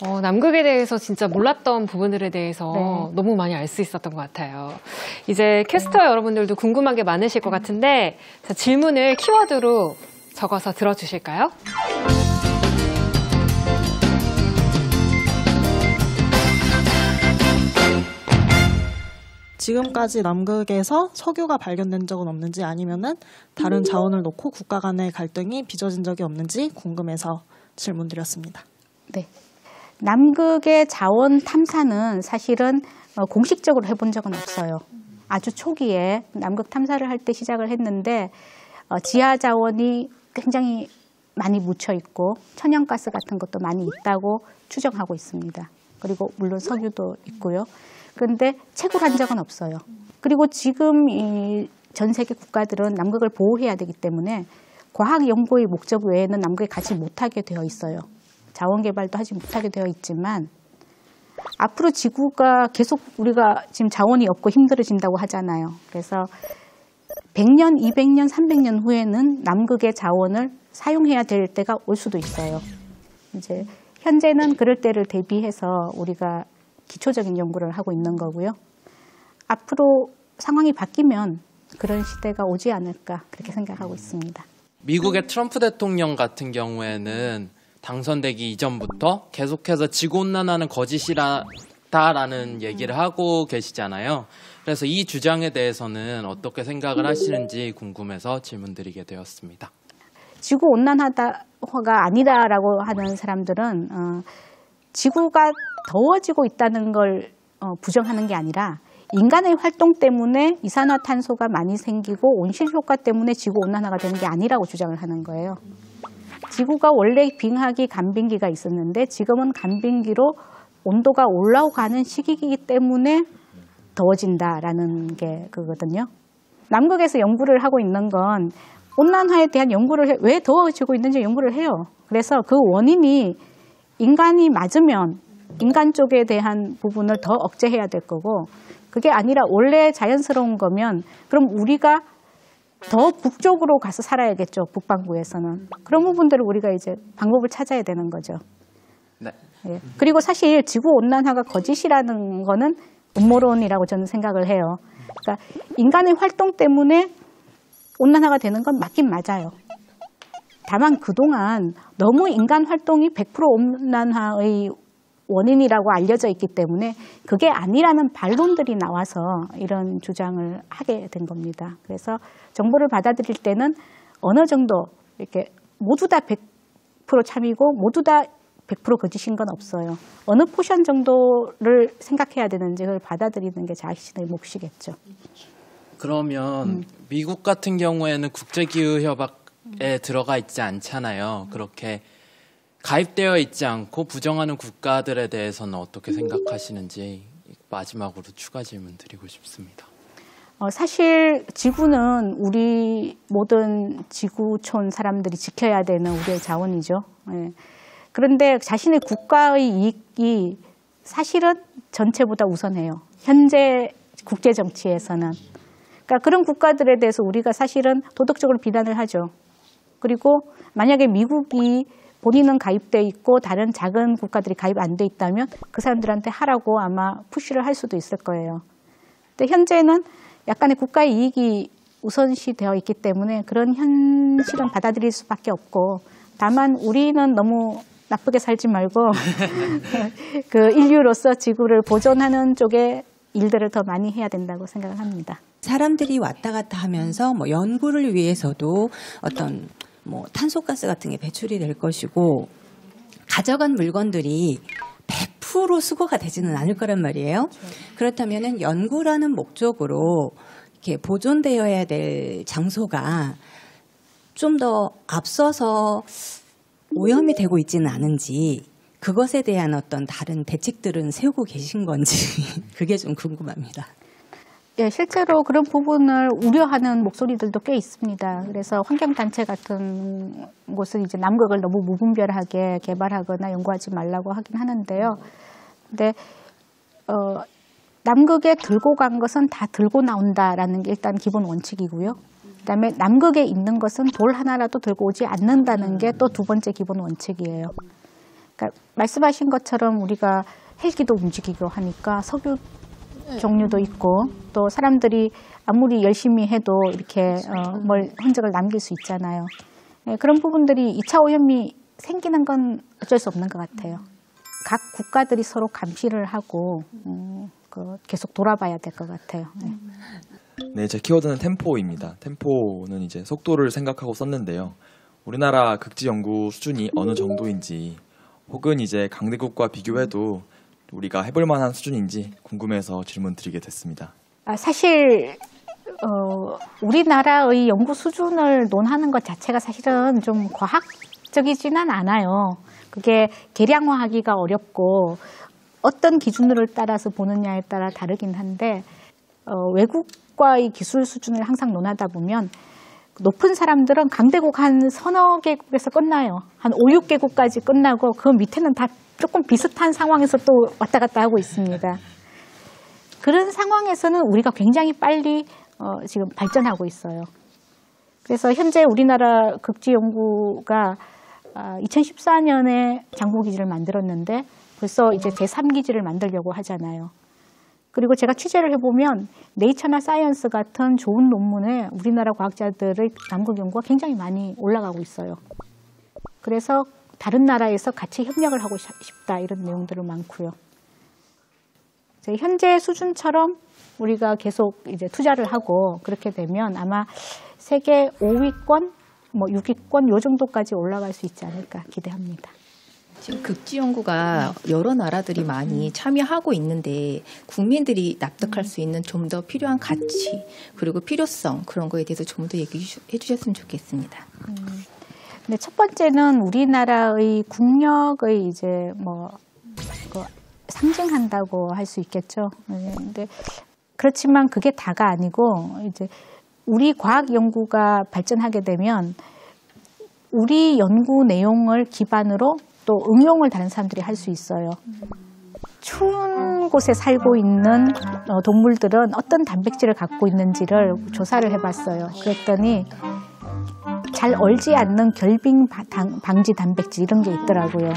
남극에 대해서 진짜 몰랐던 부분들에 대해서 너무 많이 알 수 있었던 것 같아요. 이제 캐스터 여러분들도 궁금한 게 많으실 것 같은데 자, 질문을 키워드로 적어서 들어주실까요? 지금까지 남극에서 석유가 발견된 적은 없는지 아니면은 다른 자원을 놓고 국가 간의 갈등이 빚어진 적이 없는지 궁금해서 질문드렸습니다. 네. 남극의 자원 탐사는 사실은 공식적으로 해본 적은 없어요. 아주 초기에 남극 탐사를 할 때 시작을 했는데 지하 자원이 굉장히 많이 묻혀 있고 천연가스 같은 것도 많이 있다고 추정하고 있습니다. 그리고 물론 석유도 있고요. 그런데 채굴한 적은 없어요. 그리고 지금 이 전 세계 국가들은 남극을 보호해야 되기 때문에 과학 연구의 목적 외에는 남극에 가지 못하게 되어 있어요. 자원 개발도 하지 못하게 되어 있지만 앞으로 지구가 계속 우리가 지금 자원이 없고 힘들어진다고 하잖아요. 그래서 100년, 200년, 300년 후에는 남극의 자원을 사용해야 될 때가 올 수도 있어요. 이제 현재는 그럴 때를 대비해서 우리가 기초적인 연구를 하고 있는 거고요. 앞으로 상황이 바뀌면 그런 시대가 오지 않을까 그렇게 생각하고 있습니다. 미국의 트럼프 대통령 같은 경우에는 당선되기 이전부터 계속해서 지구온난화는 거짓이다라는 얘기를 하고 계시잖아요. 그래서 이 주장에 대해서는 어떻게 생각을 하시는지 궁금해서 질문드리게 되었습니다. 지구온난화가 아니다라고 하는 사람들은 지구가 더워지고 있다는 걸 부정하는 게 아니라 인간의 활동 때문에 이산화탄소가 많이 생기고 온실효과 때문에 지구온난화가 되는 게 아니라고 주장을 하는 거예요. 지구가 원래 빙하기, 간빙기가 있었는데 지금은 간빙기로 온도가 올라가는 시기이기 때문에 더워진다라는 게 그거거든요. 남극에서 연구를 하고 있는 건 온난화에 대한 연구를 왜 더워지고 있는지 연구를 해요. 그래서 그 원인이 인간이 맞으면 인간 쪽에 대한 부분을 더 억제해야 될 거고 그게 아니라 원래 자연스러운 거면 그럼 우리가 더 북쪽으로 가서 살아야겠죠. 북반구에서는. 그런 부분들을 우리가 이제 방법을 찾아야 되는 거죠. 네. 예. 그리고 사실 지구온난화가 거짓이라는 거는 음모론이라고 저는 생각을 해요. 그러니까 인간의 활동 때문에 온난화가 되는 건 맞긴 맞아요. 다만 그동안 너무 인간 활동이 100% 온난화의 원인이라고 알려져 있기 때문에 그게 아니라는 반론들이 나와서 이런 주장을 하게 된 겁니다. 그래서 정보를 받아들일 때는 어느 정도 이렇게 모두 다 100% 참이고 모두 다 100% 거짓인 건 없어요. 어느 포션 정도를 생각해야 되는지 그걸 받아들이는 게 자신의 몫이겠죠. 그러면 미국 같은 경우에는 국제기후협약에 들어가 있지 않잖아요. 그렇게 가입되어 있지 않고 부정하는 국가들에 대해서는 어떻게 생각하시는지 마지막으로 추가 질문 드리고 싶습니다. 사실 지구는 우리 모든 지구촌 사람들이 지켜야 되는 우리의 자원이죠. 예. 그런데 자신의 국가의 이익이 사실은 전체보다 우선해요. 현재 국제 정치에서는. 그러니까 그런 국가들에 대해서 우리가 사실은 도덕적으로 비난을 하죠. 그리고 만약에 미국이 본인은 가입돼 있고 다른 작은 국가들이 가입 안 돼 있다면 그 사람들한테 하라고 아마 푸시를 할 수도 있을 거예요. 근데 현재는 약간의 국가의 이익이 우선시 되어 있기 때문에 그런 현실은 받아들일 수밖에 없고 다만 우리는 너무 나쁘게 살지 말고 그 인류로서 지구를 보존하는 쪽에 일들을 더 많이 해야 된다고 생각을 합니다. 사람들이 왔다 갔다 하면서 뭐 연구를 위해서도 어떤 뭐 탄소가스 같은 게 배출이 될 것이고 가져간 물건들이 100% 수거가 되지는 않을 거란 말이에요. 그렇다면은 연구라는 목적으로 이렇게 보존되어야 될 장소가 좀 더 앞서서 오염이 되고 있지는 않은지 그것에 대한 어떤 다른 대책들은 세우고 계신 건지 그게 좀 궁금합니다. 예, 실제로 그런 부분을 우려하는 목소리들도 꽤 있습니다. 그래서 환경단체 같은 곳은 이제 남극을 너무 무분별하게 개발하거나 연구하지 말라고 하긴 하는데요. 근데, 남극에 들고 간 것은 다 들고 나온다라는 게 일단 기본 원칙이고요. 그 다음에 남극에 있는 것은 돌 하나라도 들고 오지 않는다는 게 또 두 번째 기본 원칙이에요. 그러니까 말씀하신 것처럼 우리가 헬기도 움직이고 하니까 석유 종류도 있고 또 사람들이 아무리 열심히 해도 이렇게 뭘 흔적을 남길 수 있잖아요. 네, 그런 부분들이 2차 오염이 생기는 건 어쩔 수 없는 것 같아요. 각 국가들이 서로 감시를 하고 계속 돌아봐야 될 것 같아요. 네. 네, 제 키워드는 템포입니다. 템포는 이제 속도를 생각하고 썼는데요. 우리나라 극지 연구 수준이 어느 정도인지 혹은 이제 강대국과 비교해도 우리가 해볼 만한 수준인지 궁금해서 질문 드리게 됐습니다. 사실 우리나라의 연구 수준을 논하는 것 자체가 사실은 좀 과학적이지는 않아요. 그게 계량화하기가 어렵고 어떤 기준을 따라서 보느냐에 따라 다르긴 한데 외국과의 기술 수준을 항상 논하다 보면 높은 사람들은 강대국 한 서너 개국에서 끝나요. 한 5, 6개국까지 끝나고 그 밑에는 다 조금 비슷한 상황에서 또 왔다 갔다 하고 있습니다. 그런 상황에서는 우리가 굉장히 빨리 지금 발전하고 있어요. 그래서 현재 우리나라 극지연구가 2014년에 장보기지를 만들었는데 벌써 이제 제3기지를 만들려고 하잖아요. 그리고 제가 취재를 해보면 네이처나 사이언스 같은 좋은 논문에 우리나라 과학자들의 남극 연구가 굉장히 많이 올라가고 있어요. 그래서 다른 나라에서 같이 협력을 하고 싶다 이런 내용들이 많고요. 현재 수준처럼 우리가 계속 이제 투자를 하고 그렇게 되면 아마 세계 5위권, 6위권 요 정도까지 올라갈 수 있지 않을까 기대합니다. 지금 극지 연구가 여러 나라들이 많이 참여하고 있는데 국민들이 납득할 수 있는 좀 더 필요한 가치 그리고 필요성 그런 거에 대해서 좀 더 얘기해 주셨으면 좋겠습니다. 네, 첫 번째는 우리나라의 국력의 이제 상징한다고 할 수 있겠죠. 근데 그렇지만 그게 다가 아니고 이제 우리 과학 연구가 발전하게 되면 우리 연구 내용을 기반으로 또 응용을 다른 사람들이 할 수 있어요. 추운 곳에 살고 있는 동물들은 어떤 단백질을 갖고 있는지를 조사를 해봤어요. 그랬더니 잘 얼지 않는 결빙 방지 단백질 이런 게 있더라고요.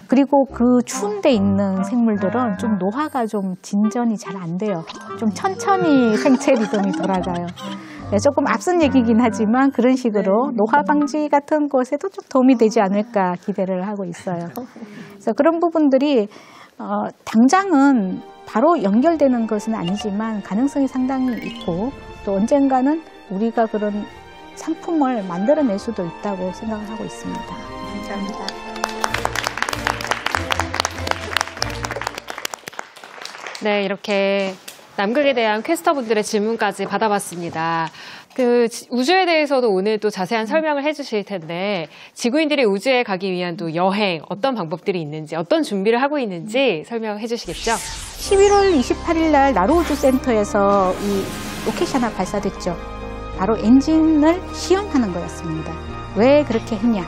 그리고 그 추운 데 있는 생물들은 좀 노화가 좀 진전이 잘 안 돼요. 좀 천천히 생체 리듬이 돌아가요. 네, 조금 앞선 얘기긴 하지만 그런 식으로 노화 방지 같은 것에도 좀 도움이 되지 않을까 기대를 하고 있어요. 그래서 그런 부분들이 당장은 바로 연결되는 것은 아니지만 가능성이 상당히 있고 또 언젠가는 우리가 그런 상품을 만들어낼 수도 있다고 생각을 하고 있습니다. 감사합니다. 네, 이렇게 남극에 대한 퀘스터분들의 질문까지 받아봤습니다. 우주에 대해서도 오늘 또 자세한 설명을 해주실 텐데 지구인들이 우주에 가기 위한 또 여행 어떤 방법들이 있는지 어떤 준비를 하고 있는지 설명해 주시겠죠? 11월 28일 날 나로우주센터에서 이 로켓이 하나 발사됐죠. 바로 엔진을 시험하는 거였습니다. 왜 그렇게 했냐?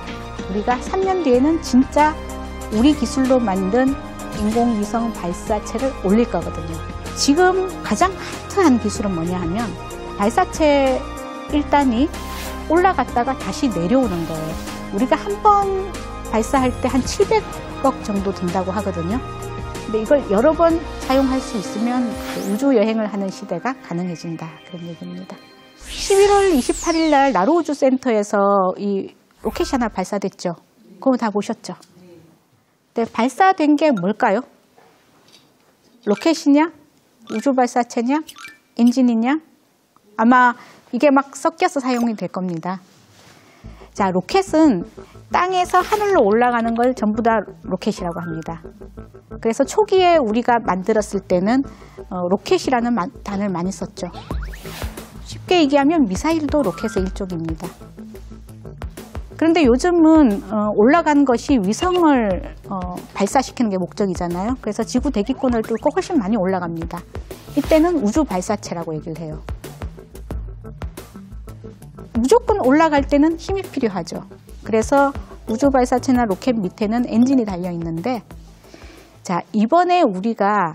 우리가 3년 뒤에는 진짜 우리 기술로 만든 인공위성 발사체를 올릴 거거든요. 지금 가장 핫한 기술은 뭐냐 하면 발사체 1단이 올라갔다가 다시 내려오는 거예요. 우리가 한 번 발사할 때 한 700억 정도 든다고 하거든요. 근데 이걸 여러 번 사용할 수 있으면 우주 여행을 하는 시대가 가능해진다. 그런 얘기입니다. 11월 28일 날 나로우주센터에서 이 로켓이 하나 발사됐죠. 그거 다 보셨죠? 네, 발사된 게 뭘까요? 로켓이냐? 우주 발사체냐? 엔진이냐? 아마 이게 막 섞여서 사용이 될 겁니다. 자, 로켓은 땅에서 하늘로 올라가는 걸 전부 다 로켓이라고 합니다. 그래서 초기에 우리가 만들었을 때는 로켓이라는 단어를 많이 썼죠. 쉽게 얘기하면 미사일도 로켓의 일종입니다. 그런데 요즘은 올라간 것이 위성을 발사시키는 게 목적이잖아요. 그래서 지구 대기권을 뚫고 훨씬 많이 올라갑니다. 이때는 우주 발사체라고 얘기를 해요. 무조건 올라갈 때는 힘이 필요하죠. 그래서 우주 발사체나 로켓 밑에는 엔진이 달려 있는데, 자, 이번에 우리가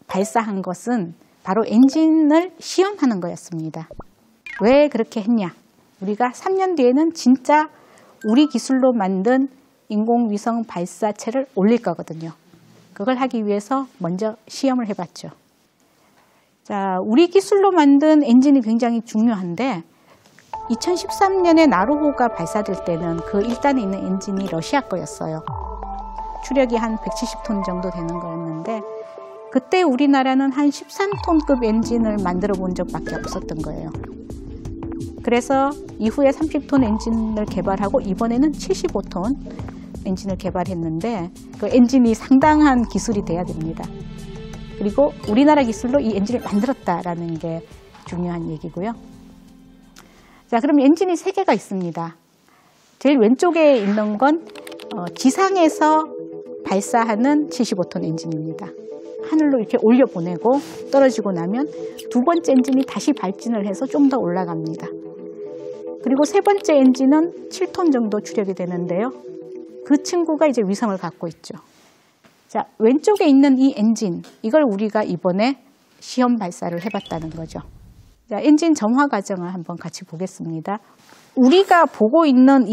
발사한 것은 바로 엔진을 시험하는 거였습니다. 왜 그렇게 했냐? 우리가 3년 뒤에는 진짜 우리 기술로 만든 인공위성 발사체를 올릴 거거든요. 그걸 하기 위해서 먼저 시험을 해봤죠. 자, 우리 기술로 만든 엔진이 굉장히 중요한데 2013년에 나로호가 발사될 때는 그 1단에 있는 엔진이 러시아 거였어요. 추력이 한 170톤 정도 되는 거였는데 그때 우리나라는 한 13톤급 엔진을 만들어 본 적밖에 없었던 거예요. 그래서 이후에 30톤 엔진을 개발하고 이번에는 75톤 엔진을 개발했는데 그 엔진이 상당한 기술이 돼야 됩니다. 그리고 우리나라 기술로 이 엔진을 만들었다라는 게 중요한 얘기고요. 자, 그럼 엔진이 3개가 있습니다. 제일 왼쪽에 있는 건 지상에서 발사하는 75톤 엔진입니다. 하늘로 이렇게 올려보내고 떨어지고 나면 두 번째 엔진이 다시 발진을 해서 좀 더 올라갑니다. 그리고 세 번째 엔진은 7톤 정도 추력이 되는데요. 그 친구가 이제 위성을 갖고 있죠. 자, 왼쪽에 있는 이 엔진, 이걸 우리가 이번에 시험 발사를 해봤다는 거죠. 자, 엔진 점화 과정을 한번 같이 보겠습니다. 우리가 보고 있는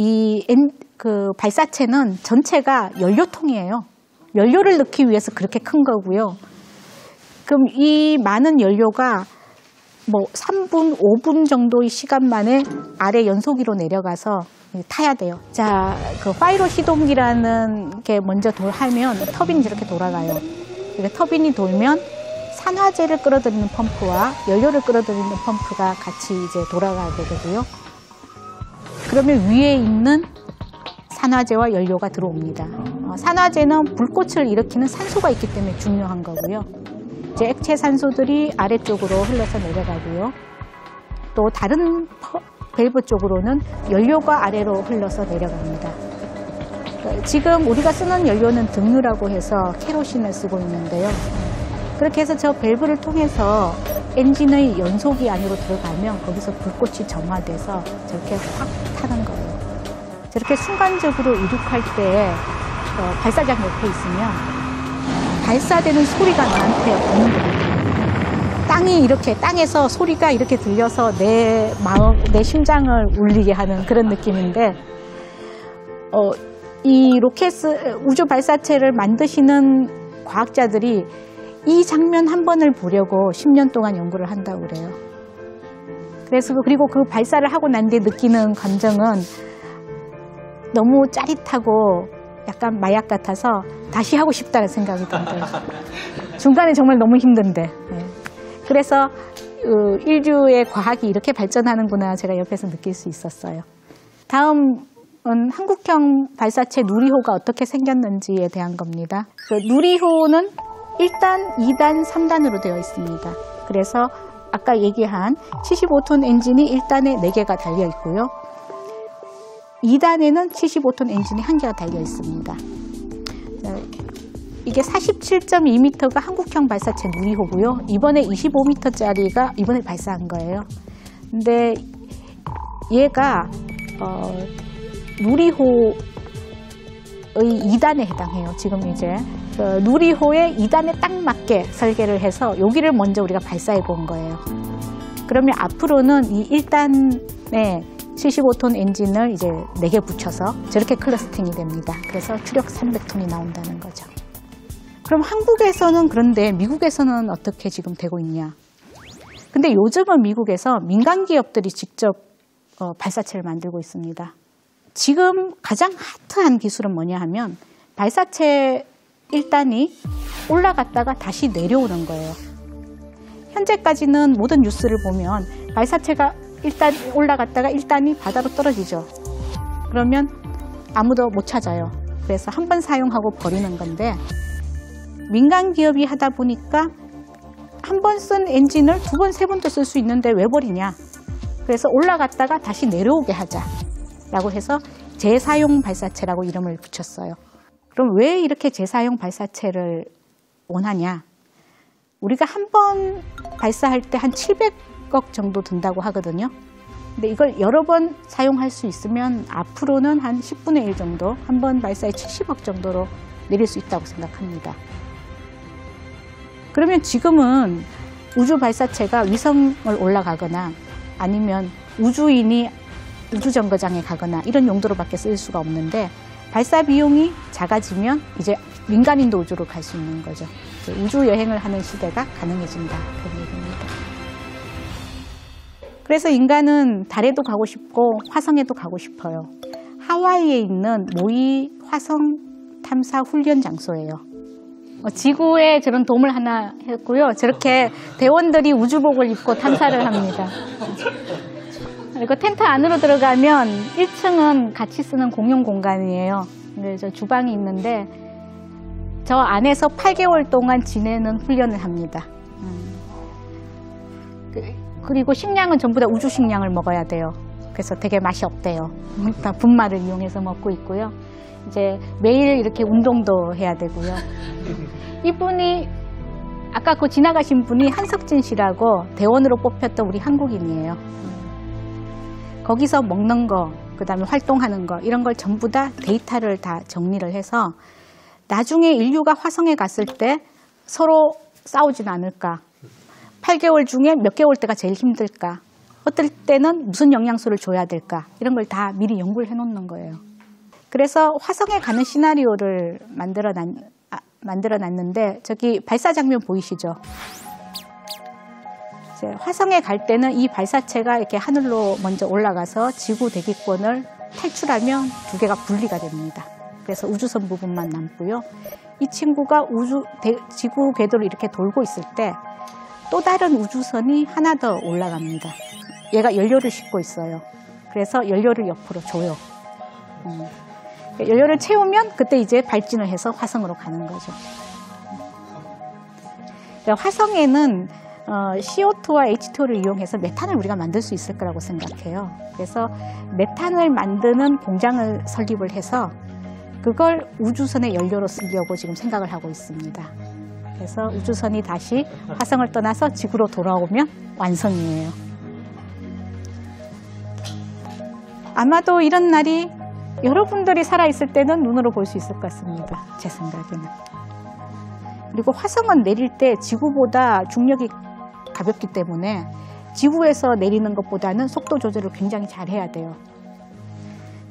그 발사체는 전체가 연료통이에요. 연료를 넣기 위해서 그렇게 큰 거고요. 그럼 이 많은 연료가 뭐 3분, 5분 정도의 시간 만에 아래 연소기로 내려가서 타야 돼요. 자, 그 파이로 시동기라는 게 먼저 하면 터빈이 이렇게 돌아가요. 그러니까 터빈이 돌면 산화제를 끌어들이는 펌프와 연료를 끌어들이는 펌프가 같이 이제 돌아가게 되고요. 그러면 위에 있는 산화제와 연료가 들어옵니다. 산화제는 불꽃을 일으키는 산소가 있기 때문에 중요한 거고요. 이제 액체 산소들이 아래쪽으로 흘러서 내려가고요. 또 다른 밸브 쪽으로는 연료가 아래로 흘러서 내려갑니다. 지금 우리가 쓰는 연료는 등유라고 해서 케로신을 쓰고 있는데요. 그렇게 해서 저 밸브를 통해서 엔진의 연소기 안으로 들어가면 거기서 불꽃이 점화돼서 저렇게 확 타는 거예요. 저렇게 순간적으로 이륙할 때 발사장 옆에 있으면 발사되는 소리가 나한테 오는 겁니다. 땅에서 소리가 이렇게 들려서 내 내 심장을 울리게 하는 그런 느낌인데, 이 우주 발사체를 만드시는 과학자들이 이 장면 한 번을 보려고 10년 동안 연구를 한다고 그래요. 그리고 그 발사를 하고 난 뒤에 느끼는 감정은 너무 짜릿하고 약간 마약 같아서 다시 하고 싶다는 생각이 든대요. 중간에 정말 너무 힘든데. 네. 그래서 인류의 과학이 이렇게 발전하는구나 제가 옆에서 느낄 수 있었어요. 다음은 한국형 발사체 누리호가 어떻게 생겼는지에 대한 겁니다. 그 누리호는 1단, 2단, 3단으로 되어 있습니다. 그래서 아까 얘기한 75톤 엔진이 1단에 4개가 달려 있고요. 2단에는 75톤 엔진이 1개가 달려 있습니다. 이게 47.2m가 한국형 발사체 누리호고요. 이번에 25m짜리가 이번에 발사한 거예요. 근데 얘가 누리호의 2단에 해당해요. 지금 이제 누리호의 2단에 딱 맞게 설계를 해서 여기를 먼저 우리가 발사해 본 거예요. 그러면 앞으로는 이 1단에 75톤 엔진을 이제 4개 붙여서 저렇게 클러스팅이 됩니다. 그래서 추력 300톤이 나온다는 거죠. 그럼 한국에서는 그런데 미국에서는 어떻게 지금 되고 있냐? 근데 요즘은 미국에서 민간 기업들이 직접 발사체를 만들고 있습니다. 지금 가장 핫한 기술은 뭐냐 하면 발사체 1단이 올라갔다가 다시 내려오는 거예요. 현재까지는 모든 뉴스를 보면 발사체가 1단 올라갔다가 1단이 바다로 떨어지죠. 그러면 아무도 못 찾아요. 그래서 한 번 사용하고 버리는 건데 민간 기업이 하다 보니까 한 번 쓴 엔진을 2번, 3번도 쓸 수 있는데 왜 버리냐. 그래서 올라갔다가 다시 내려오게 하자라고 해서 재사용 발사체라고 이름을 붙였어요. 그럼 왜 이렇게 재사용 발사체를 원하냐? 우리가 한 번 발사할 때 한 700억 정도 든다고 하거든요. 근데 이걸 여러 번 사용할 수 있으면 앞으로는 한 10분의 1 정도, 한 번 발사에 70억 정도로 내릴 수 있다고 생각합니다. 그러면 지금은 우주 발사체가 위성을 올라가거나 아니면 우주인이 우주정거장에 가거나 이런 용도로밖에 쓸 수가 없는데 발사 비용이 작아지면 이제 민간인도 우주로 갈 수 있는 거죠. 이제 우주 여행을 하는 시대가 가능해진다. 그런 얘기입니다. 그래서 인간은 달에도 가고 싶고 화성에도 가고 싶어요. 하와이에 있는 모이 화성 탐사 훈련 장소예요. 지구에 저런 돔을 하나 했고요. 저렇게 대원들이 우주복을 입고 탐사를 합니다. 그리고 텐트 안으로 들어가면 1층은 같이 쓰는 공용 공간이에요. 그래서 주방이 있는데 저 안에서 8개월 동안 지내는 훈련을 합니다. 그리고 식량은 전부 다 우주 식량을 먹어야 돼요. 그래서 되게 맛이 없대요. 다 분말을 이용해서 먹고 있고요. 이제 매일 이렇게 운동도 해야 되고요. 이분이 아까 그 지나가신 분이 한석진 씨라고 대원으로 뽑혔던 우리 한국인이에요. 거기서 먹는 거, 그다음에 활동하는 거 이런 걸 전부 다 데이터를 다 정리를 해서 나중에 인류가 화성에 갔을 때 서로 싸우진 않을까? 8개월 중에 몇 개월 때가 제일 힘들까? 어떨 때는 무슨 영양소를 줘야 될까? 이런 걸 다 미리 연구를 해놓는 거예요. 그래서 화성에 가는 시나리오를 만들어놨는데 저기 발사 장면 보이시죠? 이제 화성에 갈 때는 이 발사체가 이렇게 하늘로 먼저 올라가서 지구 대기권을 탈출하면 두 개가 분리가 됩니다. 그래서 우주선 부분만 남고요. 이 친구가 지구 궤도를 이렇게 돌고 있을 때 또 다른 우주선이 하나 더 올라갑니다. 얘가 연료를 싣고 있어요. 그래서 연료를 옆으로 줘요. 연료를 채우면 그때 이제 발진을 해서 화성으로 가는 거죠. 화성에는 CO2와 H2를 이용해서 메탄을 우리가 만들 수 있을 거라고 생각해요. 그래서 메탄을 만드는 공장을 설립을 해서 그걸 우주선의 연료로 쓰려고 지금 생각을 하고 있습니다. 그래서 우주선이 다시 화성을 떠나서 지구로 돌아오면 완성이에요. 아마도 이런 날이 여러분들이 살아있을 때는 눈으로 볼 수 있을 것 같습니다. 제 생각에는. 그리고 화성은 내릴 때 지구보다 중력이 가볍기 때문에 지구에서 내리는 것보다는 속도 조절을 굉장히 잘 해야 돼요.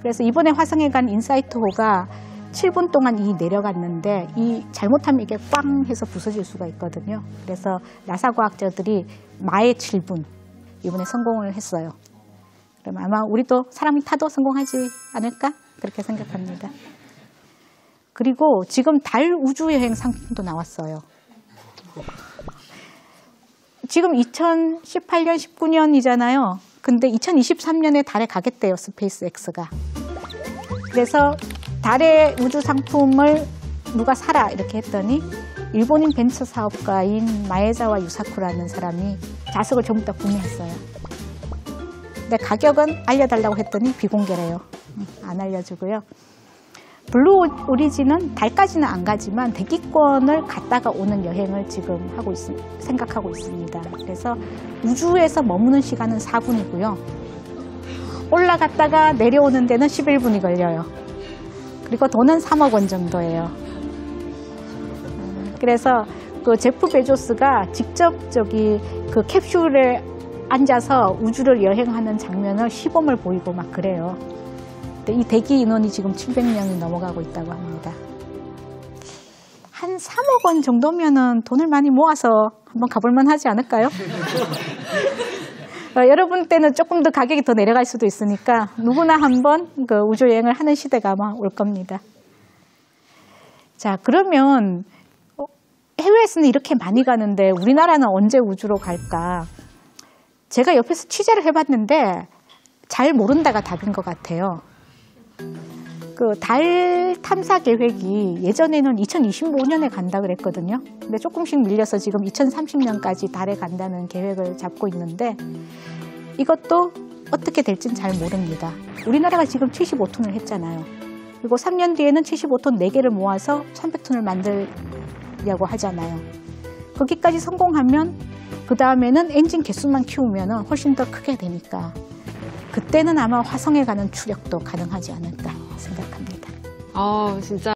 그래서 이번에 화성에 간 인사이트-호가 7분 동안 내려갔는데 잘못하면 이게 꽝 해서 부서질 수가 있거든요. 그래서 나사 과학자들이 마의 7분 이번에 성공을 했어요. 그럼 아마 우리도 사람이 타도 성공하지 않을까? 그렇게 생각합니다. 그리고 지금 달 우주여행 상품도 나왔어요. 지금 2018년, 19년이잖아요. 근데 2023년에 달에 가겠대요, 스페이스X가. 그래서 달의 우주 상품을 누가 사라 이렇게 했더니 일본인 벤처 사업가인 마에자와 유사쿠라는 사람이 자석을 전부 다 구매했어요. 근데 가격은 알려달라고 했더니 비공개래요. 안 알려주고요. 블루 오리진은 달까지는 안 가지만 대기권을 갔다가 오는 여행을 지금 생각하고 있습니다. 그래서 우주에서 머무는 시간은 4분이고요. 올라갔다가 내려오는 데는 11분이 걸려요. 그리고 돈은 3억 원 정도예요. 그래서 그 제프 베조스가 직접 그 캡슐에 앉아서 우주를 여행하는 장면을 시범을 보이고 막 그래요. 이 대기 인원이 지금 700명이 넘어가고 있다고 합니다. 한 3억 원 정도면은 돈을 많이 모아서 한번 가볼만 하지 않을까요? 여러분 때는 조금 더 가격이 더 내려갈 수도 있으니까 누구나 한번 그 우주 여행을 하는 시대가 아마 올 겁니다. 자, 그러면 해외에서는 이렇게 많이 가는데 우리나라는 언제 우주로 갈까? 제가 옆에서 취재를 해봤는데 잘 모른다가 답인 것 같아요. 그 달 탐사 계획이 예전에는 2025년에 간다 그랬거든요. 근데 조금씩 밀려서 지금 2030년까지 달에 간다는 계획을 잡고 있는데 이것도 어떻게 될지는 잘 모릅니다. 우리나라가 지금 75톤을 했잖아요. 그리고 3년 뒤에는 75톤 4개를 모아서 300톤을 만들려고 하잖아요. 거기까지 성공하면 그 다음에는 엔진 개수만 키우면 훨씬 더 크게 되니까 그때는 아마 화성에 가는 추력도 가능하지 않을까 생각합니다. 진짜